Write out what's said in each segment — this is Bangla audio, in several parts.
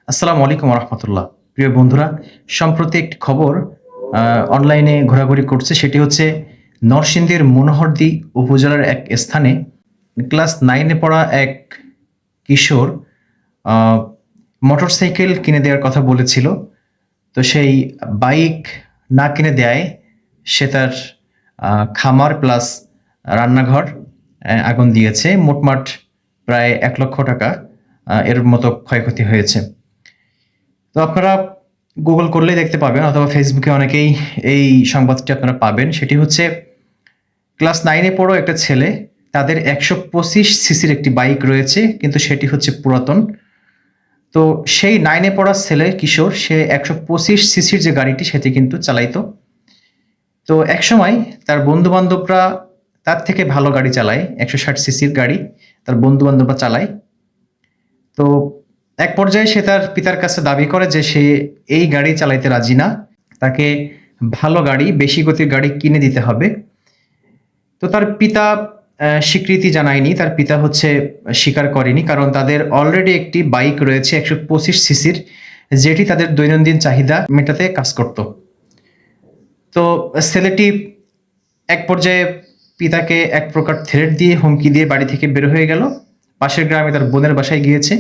আসসালামু আলাইকুম রহমতুল্লাহ। প্রিয় বন্ধুরা, সম্প্রতি একটি খবর অনলাইনে ঘোরাঘুরি করছে। সেটি হচ্ছে নরসিংদীর মনোহরদী উপজেলার এক স্থানে ক্লাস 9 এ পড়া এক কিশোর আ মোটরসাইকেল কিনে দেওয়ার কথা বলেছিল। তো সেই বাইক না কিনে দেয়ায় সে তার আ খামার প্লাস রান্নাঘর আগুন দিয়েছে। মোটমাট প্রায় ৳১,০০,০০০ এর মতো ক্ষয়ক্ষতি হয়েছে। তো আপনারা গুগল করলেই দেখতে পাবেন অথবা ফেসবুকে অনেকেই এই সংবাদটি আপনারা পাবেন। সেটি হচ্ছে ক্লাস 9 এ পড়ো একটা ছেলে, তাদের ১২৫ সিসির একটি বাইক রয়েছে কিন্তু সেটি হচ্ছে পুরাতন। তো সেই 9 এ পড়া ছেলে কিশোর সে ১২৫ সিসির যে গাড়িটি সেটি কিন্তু চালাইতো। তো একসময় তার বন্ধু-বান্ধবরা তার থেকে ভালো গাড়ি চালায়, ১৬০ সিসির গাড়ি তার বন্ধু-বান্ধবরা চালায়। তো এক পর্যায়ে সে তার পিতার কাছে দাবি করে যে সে এই গাড়ি চালাইতে রাজি না। তাকে ভালো গাড়ি, বেশি গতির গাড়ি কিনে দিতে হবে। তো তার পিতা স্বীকৃতি জানায়নি। তার পিতা হচ্ছে স্বীকার করেনি। কারণ তাদের অলরেডি একটি বাইক রয়েছে ১২৫ সিসির, যেটি তাদের দৈনন্দিন চাহিদা মেটাতে কাজ করত। তো ছেলেটি এক পর্যায়ে পিতাকে এক প্রকার থ্রেট দিয়ে, হুমকি দিয়ে বাড়ি থেকে বের হয়ে গেল। পাশের গ্রামে তার বোনের বাসায় গিয়েছে।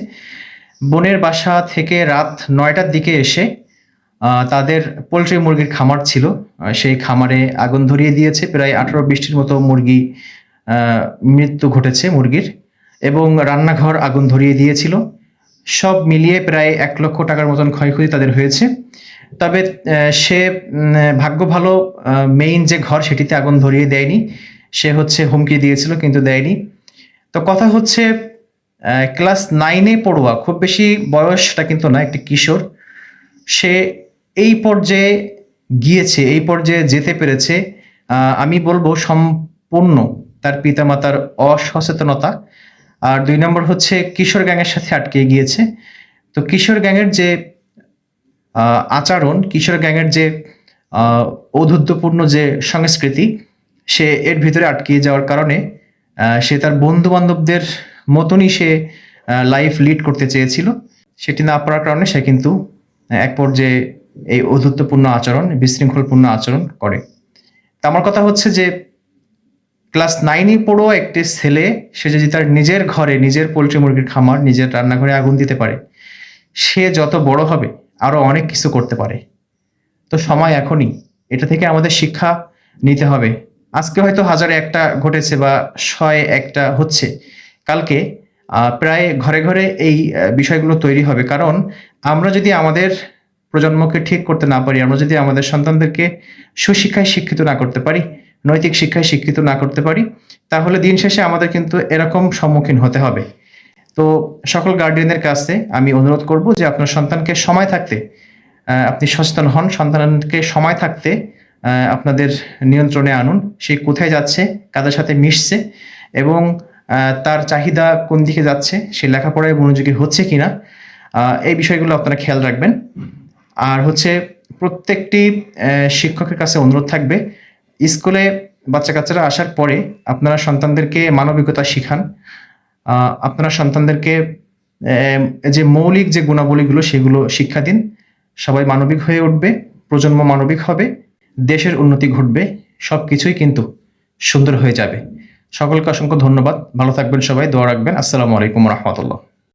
বোনের বাসা থেকে রাত ৯ টার দিকে এসে তাদের পোল্ট্রি মুরগির খামার ছিল। সেই খামারে আগুন ধরিয়ে দিয়েছে। প্রায় ১৮-২০ টির মতো মুরগি আ মৃত্যু ঘটেছে মুরগির এবং রান্নাঘর আগুন ধরিয়ে দিয়েছিল। সব মিলিয়ে প্রায় ৳১,০০,০০০ মতন ক্ষয়ক্ষতি তাদের হয়েছে। তবে সে ভাগ্য ভালো, মেইন যে ঘর সেটিতে আগুন ধরিয়ে দেয়নি। সে হচ্ছে হুমকি দিয়েছিল কিন্তু দেয়নি। তো কথা হচ্ছে ক্লাস 9 এ পড়ুয়া, খুব বেশি বয়সটা কিন্তু না, একটি কিশোর। সে এই পর্যায়ে গিয়েছে, এই পর্যায়ে যেতে পেরেছে, আমি বলব সম্পূর্ণ তার পিতামাতার অসচেতনতা। আর ২ নম্বর হচ্ছে কিশোর গ্যাংয়ের সাথে আটকে গিয়েছে। তো কিশোর গ্যাংয়ের যে আ আচরণ, কিশোর গ্যাংয়ের যে আ ঔদ্ধত্যপূর্ণ যে সংস্কৃতি, সে এর ভিতরে আটকে যাওয়ার কারণে সে তার বন্ধু-বান্ধবদের মতনই সে লাইফ লিড করতে চেয়েছিল। সেটি না পারার কারণে সে কিন্তু এক পর্যায়ে এই ঔদ্ধত্যপূর্ণ আচরণ, বিশৃঙ্খলপূর্ণ আচরণ করে। তো আমার কথা হচ্ছে যে ক্লাস 9 এ পড়ুয়া একটি ছেলে, সে যদি তার নিজের ঘরে, নিজের পোল্ট্রি মুরগির খামার, নিজের রান্নাঘরে আগুন দিতে পারে, সে যত বড় হবে আরো অনেক কিছু করতে পারে। তো সময় এখনই। এটা থেকে আমাদের শিক্ষা নিতে হবে। আজকে হয়তো হাজারে একটা ঘটেছে বা শয়ে একটা হচ্ছে। কালকে প্রায় ঘরে, ঘরে এই বিষয়গুলো তৈরি হবে। কারণ আমরা যদি আমাদের প্রজন্মকে ঠিক করতে না পারি, আমরা যদি আমাদের সন্তানদেরকে সুশিক্ষায় শিক্ষিত না করতে পারি, নৈতিক শিক্ষায় শিক্ষিত না করতে পারি, তাহলে দিন শেষে আমাদের কিন্তু এরকম সম্মুখীন হতে হবে। তো সকল গার্ডিয়ানদের কাছে আমি অনুরোধ করব যে আপনার সন্তানকে সময় থাকতে আপনি সচেতন হন। সন্তানকে সময় থাকতে আপনাদের নিয়ন্ত্রণে আনুন। সে কোথায় যাচ্ছে, কাদের সাথে মিশছে এবং তার চাহিদা কোন দিকে যাচ্ছে, সে লেখাপড়ায় মনোযোগী হচ্ছে কিনা, এই বিষয়গুলো আপনারা খেয়াল রাখবেন। আর হচ্ছে প্রত্যেকটি শিক্ষকের কাছে অনুরোধ থাকবে, স্কুলে বাচ্চা-কাচ্চারা আসার পরে আপনারা সন্তানদেরকে মানবিকতা শিখান। আপনারা সন্তানদেরকে যে মৌলিক যে গুণাবলীগুলো সেগুলো শিক্ষা দিন। সবাই মানবিক হয়ে উঠবে, প্রজন্ম মানবিক হবে, দেশের উন্নতি ঘটবে। সবকিছুই কিন্তু সুন্দর হয়ে যাবে। সকলকে অসংখ্য ধন্যবাদ। ভালো থাকবেন সবাই, দোয়া রাখবেন। আসসালামু আলাইকুম ওয়া রাহমাতুল্লাহ।